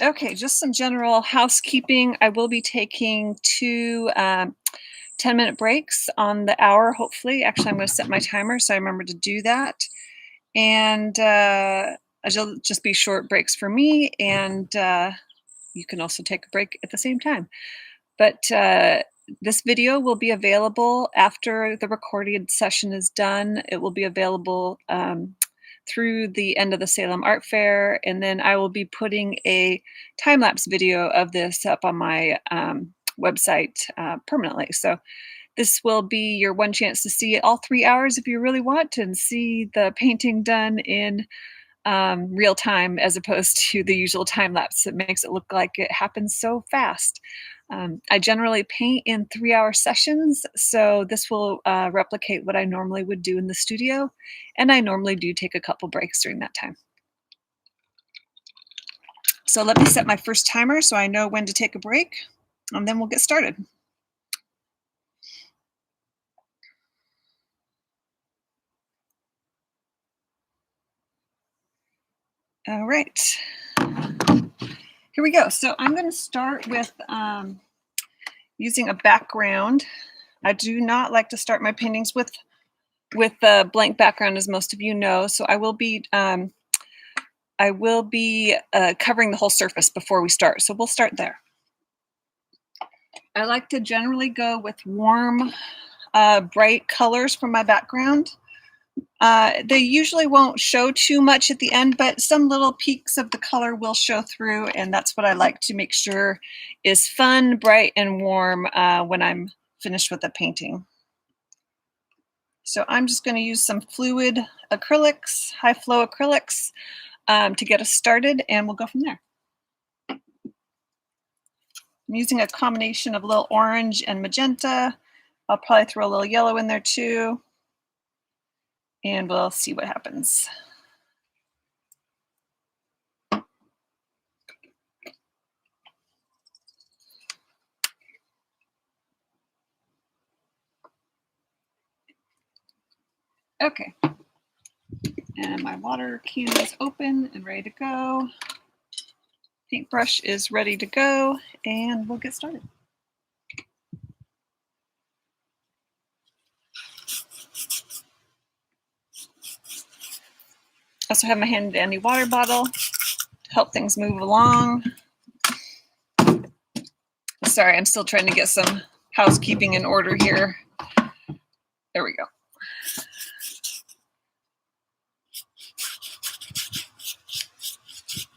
Okay, just some general housekeeping. I will be taking two 10-minute breaks on the hour, hopefully. Actually, I'm going to set my timer so I remember to do that. And it'll just be short breaks for me, and you can also take a break at the same time. But this video will be available after the recorded session is done. It will be available through the end of the Salem Art Fair, and then I will be putting a time-lapse video of this up on my website permanently. So this will be your one chance to see it all 3 hours if you really want and see the painting done in real time as opposed to the usual time lapse that makes it look like it happens so fast. I generally paint in 3-hour sessions, so this will replicate what I normally would do in the studio, and I normally do take a couple breaks during that time. So let me set my first timer so I know when to take a break, and then we'll get started. All right, here we go. So I'm going to start with using a background. I do not like to start my paintings with a blank background, as most of you know. So I will be covering the whole surface before we start. So we'll start there. I like to generally go with warm, bright colors for my background. They usually won't show too much at the end, but some little peaks of the color will show through, and that's what I like to make sure is fun, bright, and warm when I'm finished with the painting. So I'm just going to use some fluid acrylics, high flow acrylics, to get us started, and we'll go from there. I'm using a combination of a little orange and magenta. I'll probably throw a little yellow in there too, and we'll see what happens. Okay, and my water can is open and ready to go. Paintbrush is ready to go, and we'll get started. I also have my handy dandy water bottle to help things move along. Sorry, I'm still trying to get some housekeeping in order here. There we go.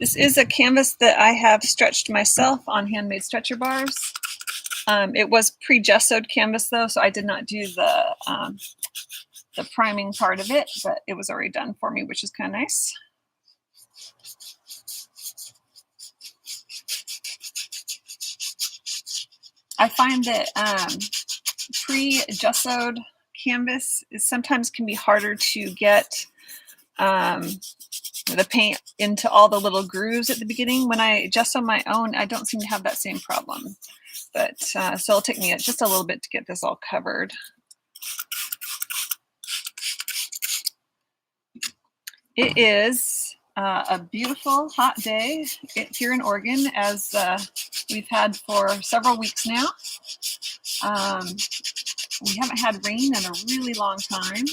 This is a canvas that I have stretched myself on handmade stretcher bars. It was pre-gessoed canvas though, so I did not do the priming part of it, but it was already done for me, which is kind of nice. I find that pre-gessoed canvas sometimes can be harder to get the paint into all the little grooves at the beginning. When I gesso my own, I don't seem to have that same problem. But so it'll take me just a little bit to get this all covered. It is a beautiful hot day here in Oregon, as we've had for several weeks now. We haven't had rain in a really long time,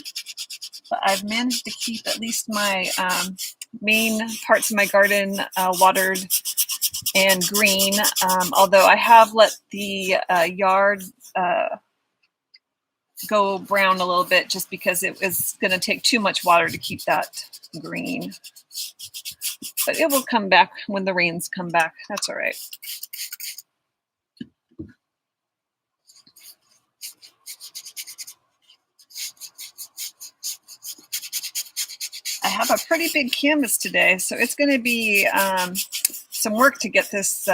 but I've managed to keep at least my main parts of my garden watered and green, although I have let the yard go brown a little bit just because it was going to take too much water to keep that green. But it will come back when the rains come back. That's all right. I have a pretty big canvas today, so it's going to be some work to get this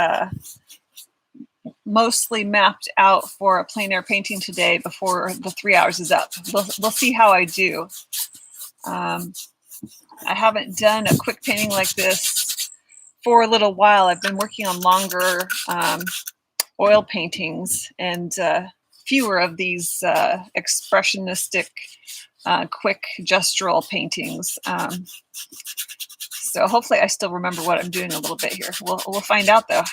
mostly mapped out for a plein air painting today before the 3 hours is up. We'll see how I do. I haven't done a quick painting like this for a little while. I've been working on longer oil paintings and fewer of these expressionistic quick gestural paintings. So hopefully I still remember what I'm doing a little bit here. We'll find out though.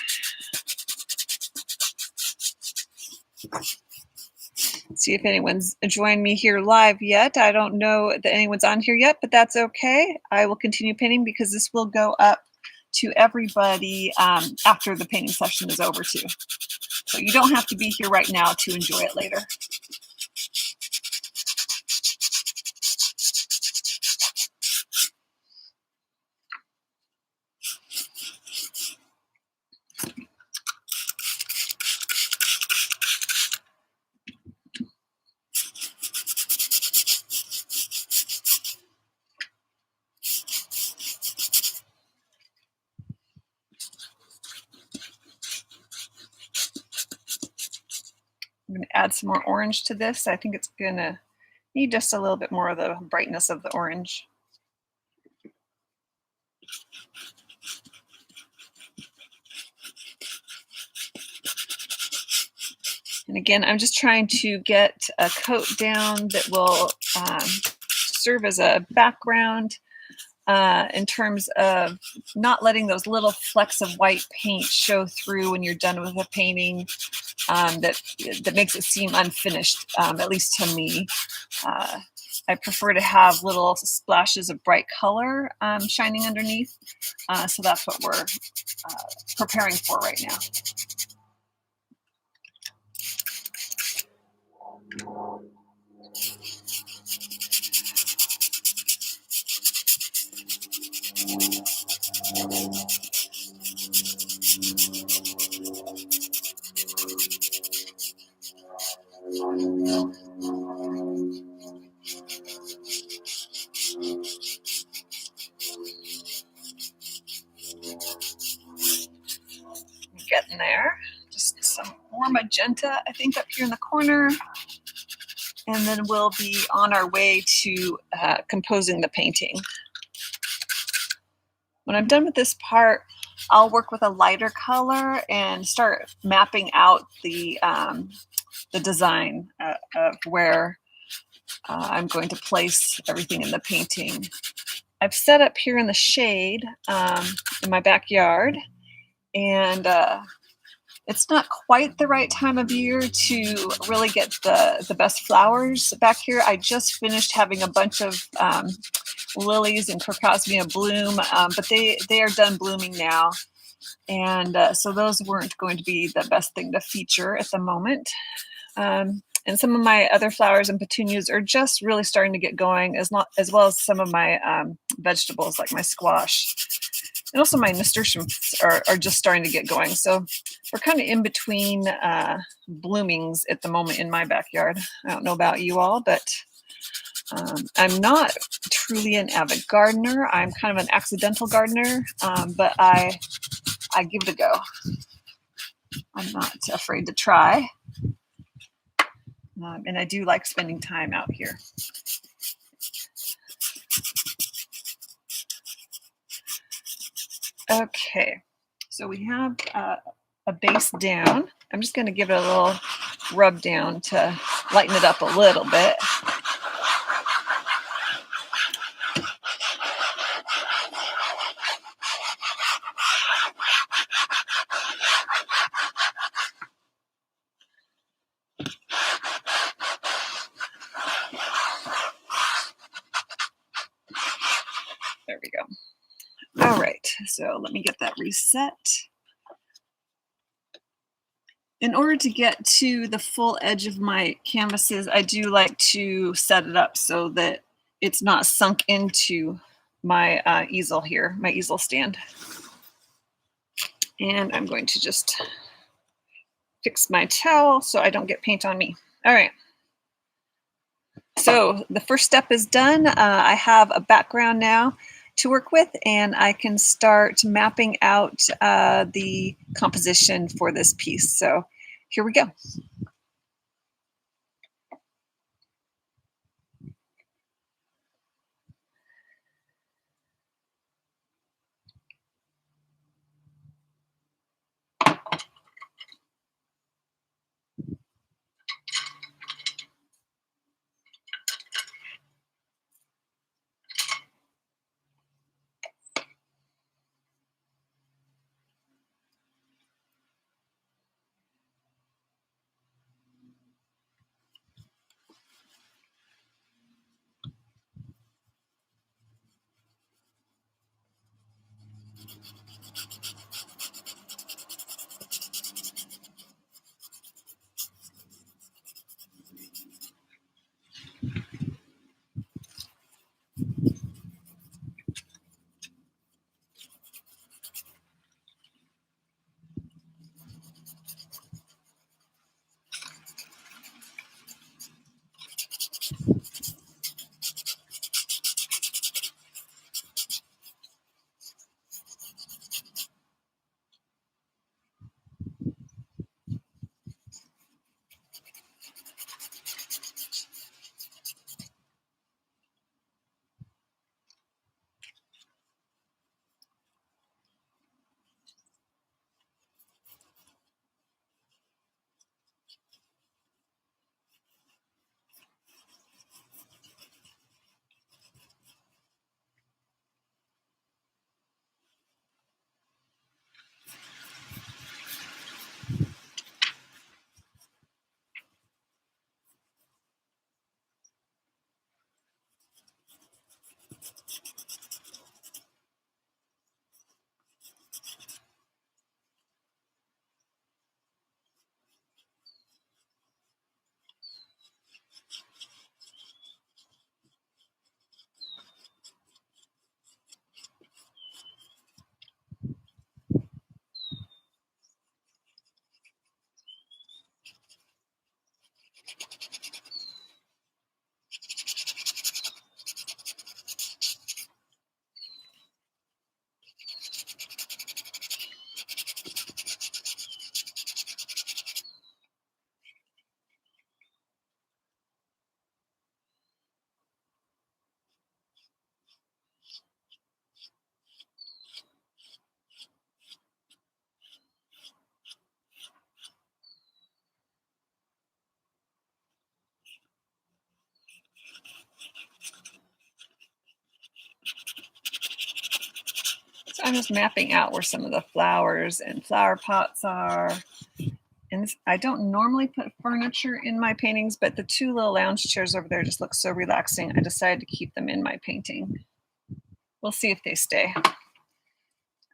See if anyone's joined me here live yet. I don't know that anyone's on here yet, but that's okay. I will continue painting because this will go up to everybody after the painting session is over too. So you don't have to be here right now to enjoy it later. I'm going to add some more orange to this. I think it's going to need just a little bit more of the brightness of the orange. And again, I'm just trying to get a coat down that will serve as a background in terms of not letting those little flecks of white paint show through when you're done with the painting. That makes it seem unfinished, at least to me. I prefer to have little splashes of bright color shining underneath. So that's what we're preparing for right now. Getting there. Just some more magenta, I think, up here in the corner. And then we'll be on our way to composing the painting. When I'm done with this part, I'll work with a lighter color and start mapping out the design of where I'm going to place everything in the painting. I've set up here in the shade in my backyard, and it's not quite the right time of year to really get the best flowers back here. I just finished having a bunch of lilies and crocosmia bloom, but they are done blooming now. And so those weren't going to be the best thing to feature at the moment. And some of my other flowers and petunias are just really starting to get going, as well as some of my vegetables like my squash. And also my nasturtiums are just starting to get going. So we're kind of in between bloomings at the moment in my backyard. I don't know about you all, but I'm not truly an avid gardener. I'm kind of an accidental gardener, but I give it a go. I'm not afraid to try. And I do like spending time out here. Okay, so we have a base down. I'm just going to give it a little rub down to lighten it up a little bit. There we go. All right, so let me get that reset. In order to get to the full edge of my canvases, I do like to set it up so that it's not sunk into my easel here, my easel stand. And I'm going to just fix my towel so I don't get paint on me. All right. So the first step is done. I have a background now to work with, and I can start mapping out the composition for this piece. So here we go. So I'm just mapping out where some of the flowers and flower pots are. And I don't normally put furniture in my paintings, but the two little lounge chairs over there just look so relaxing. I decided to keep them in my painting. We'll see if they stay.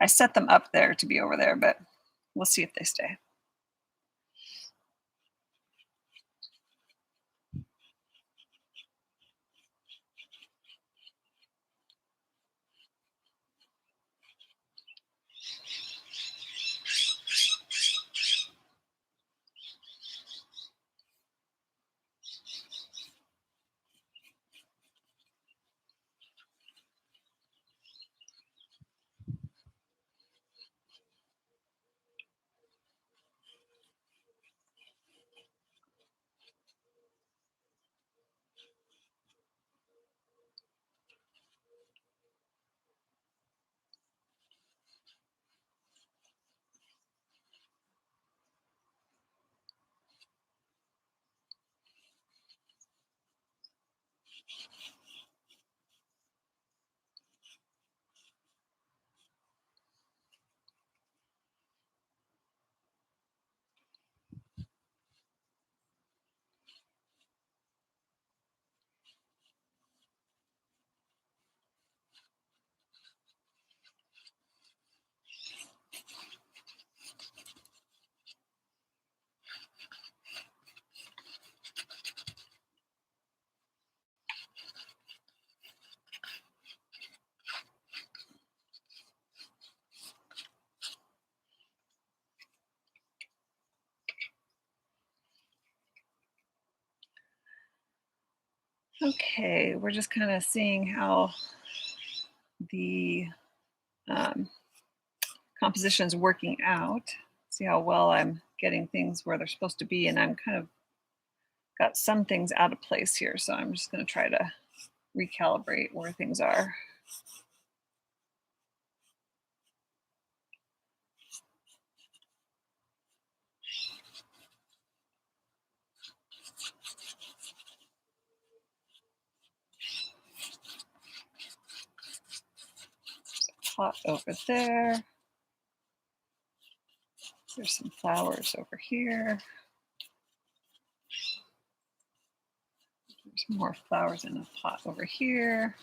I set them up there to be over there, but we'll see if they stay. Okay, we're just kind of seeing how the composition is working out. See how well I'm getting things where they're supposed to be, and I'm kind of got some things out of place here, so I'm just going to try to recalibrate where things are. Pot over there. There's some flowers over here. There's more flowers in a pot over here.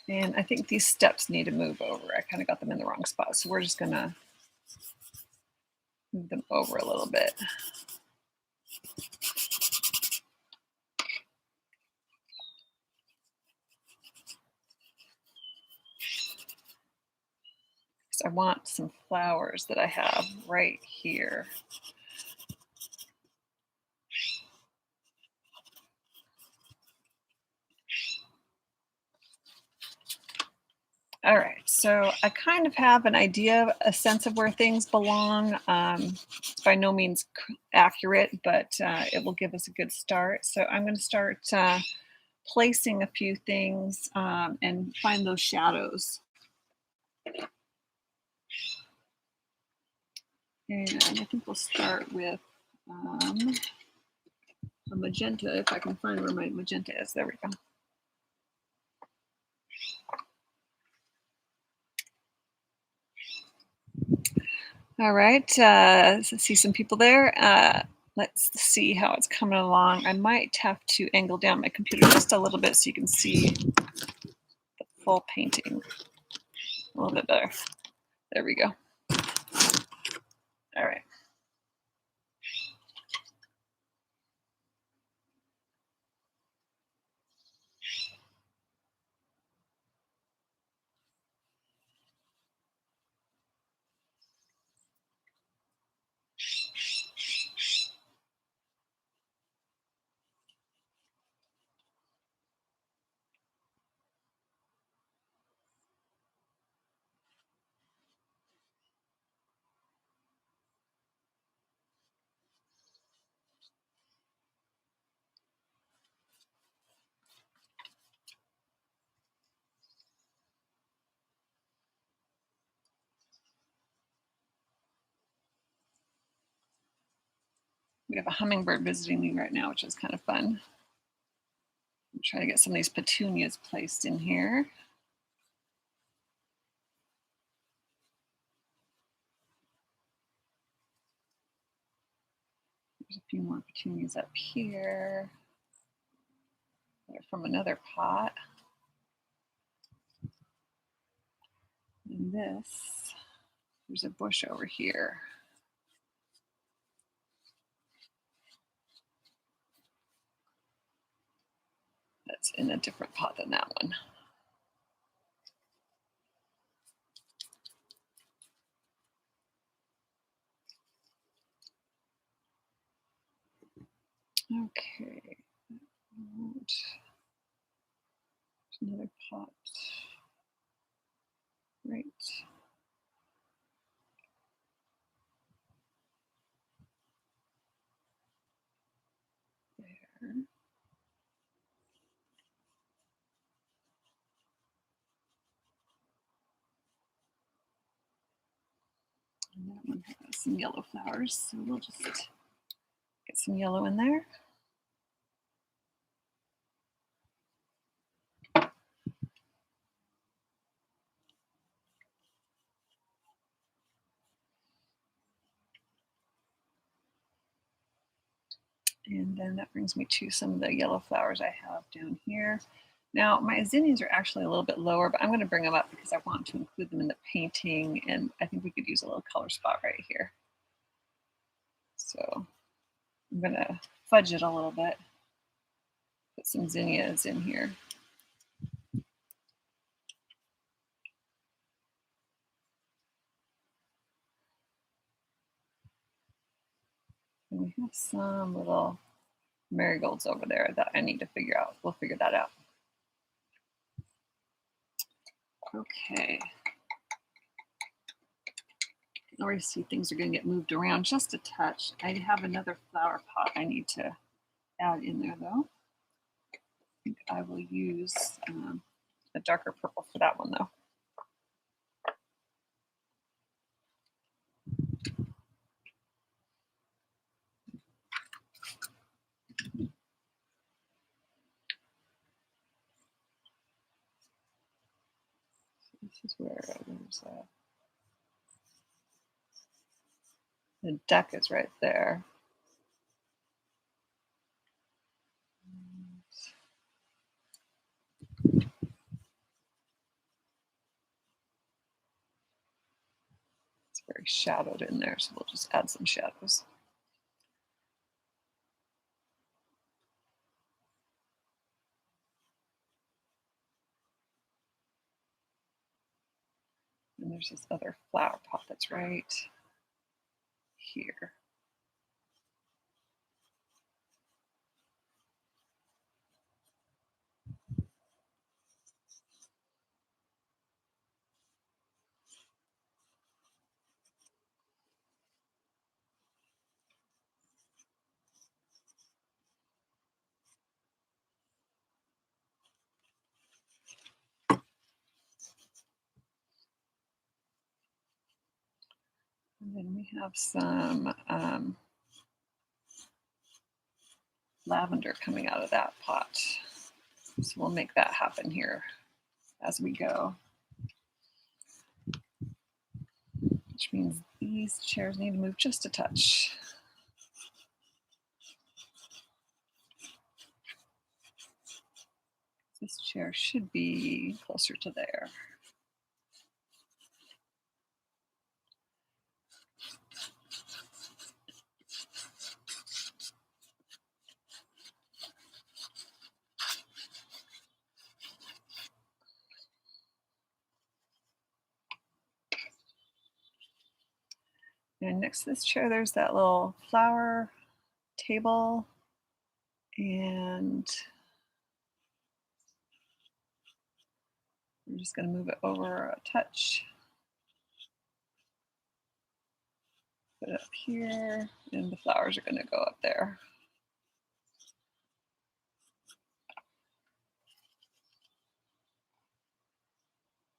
And I think these steps need to move over. I kind of got them in the wrong spot, so we're just gonna move them over a little bit. So I want some flowers that I have right here. All right, so I kind of have an idea, a sense of where things belong. It's by no means accurate, but it will give us a good start. So I'm going to start placing a few things and find those shadows. And I think we'll start with a magenta, if I can find where my magenta is. There we go. All right, see some people there. Let's see how it's coming along. I might have to angle down my computer just a little bit so you can see the full painting a little bit better. There we go. All right. We have a hummingbird visiting me right now, which is kind of fun. I'm trying to get some of these petunias placed in here. There's a few more petunias up here. They're from another pot. And this, there's a bush over here. That's in a different pot than that one. Okay. There's another pot. Right. There. And that one has some yellow flowers, so we'll just get some yellow in there. And then that brings me to some of the yellow flowers I have down here. Now, my zinnias are actually a little bit lower, but I'm going to bring them up because I want to include them in the painting, and I think we could use a little color spot right here. So I'm going to fudge it a little bit, put some zinnias in here. And we have some little marigolds over there that I need to figure out. We'll figure that out. Okay. I can already see things are going to get moved around just a touch. I have another flower pot I need to add in there though. I think I will use a darker purple for that one though. This is where there's the deck is right there. shadowed in there, so we'll just add some shadows. And there's this other flower pot that's right here. And then we have some lavender coming out of that pot. So we'll make that happen here as we go. Which means these chairs need to move just a touch. This chair should be closer to there. And next to this chair, there's that little flower table. And I'm just going to move it over a touch. Put it up here, and the flowers are going to go up there.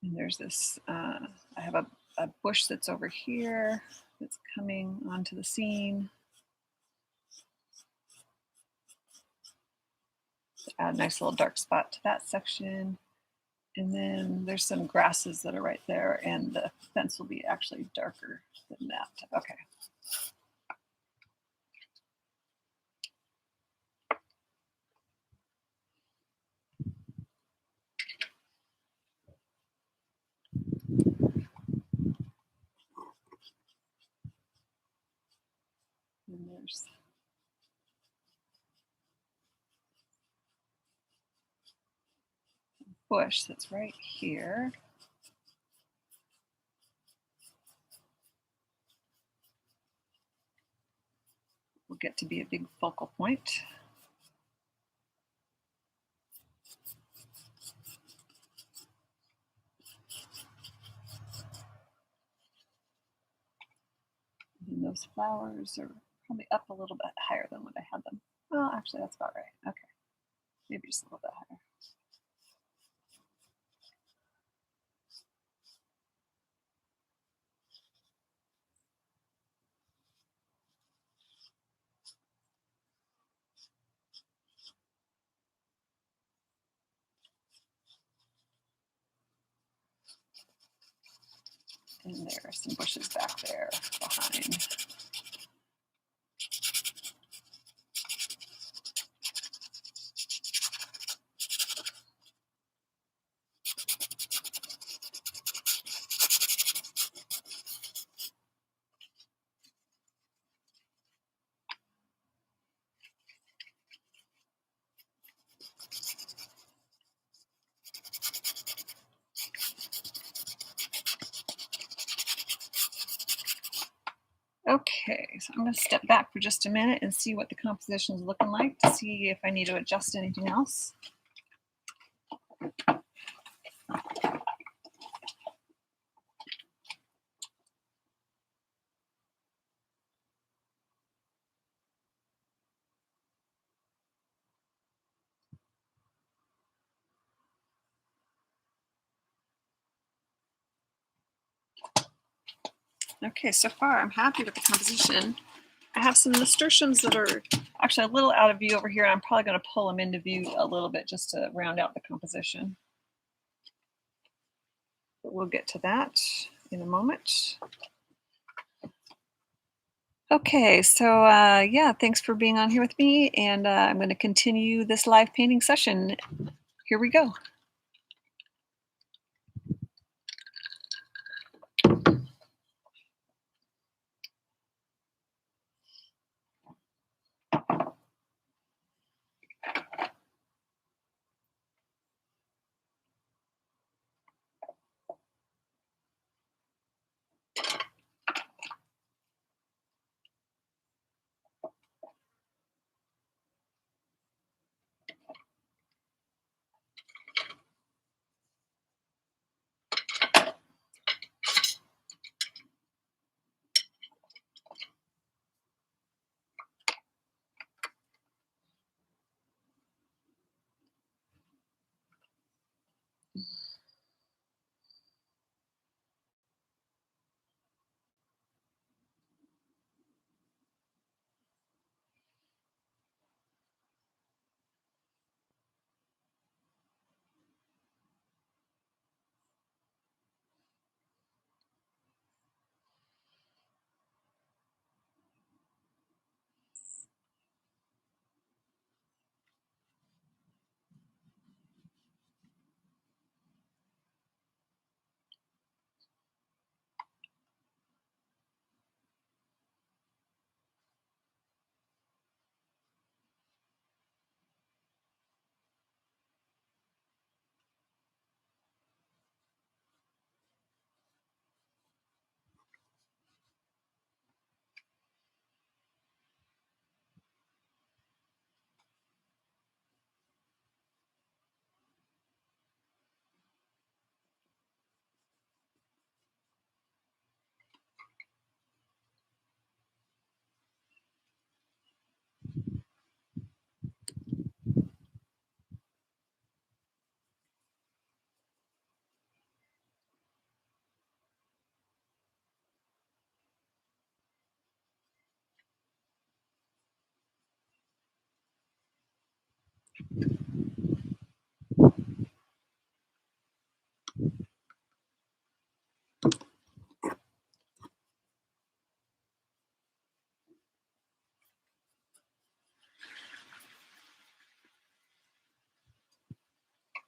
And there's this, I have a bush that's over here that's coming onto the scene. To add a nice little dark spot to that section. And then there's some grasses that are right there, and the fence will be actually darker than that. Okay. And there's a bush that's right here. Will get to be a big focal point. And those flowers are probably up a little bit higher than what I had them. Well, actually, that's about right. Okay, maybe just a little bit higher. And there are some bushes back there behind. Okay, so I'm going to step back for just a minute and see what the composition is looking like to see if I need to adjust anything else. Okay, so far I'm happy with the composition. I have some nasturtiums that are actually a little out of view over here. I'm probably going to pull them into view a little bit just to round out the composition. But we'll get to that in a moment. Okay, so yeah, thanks for being on here with me, and I'm going to continue this live painting session. Here we go.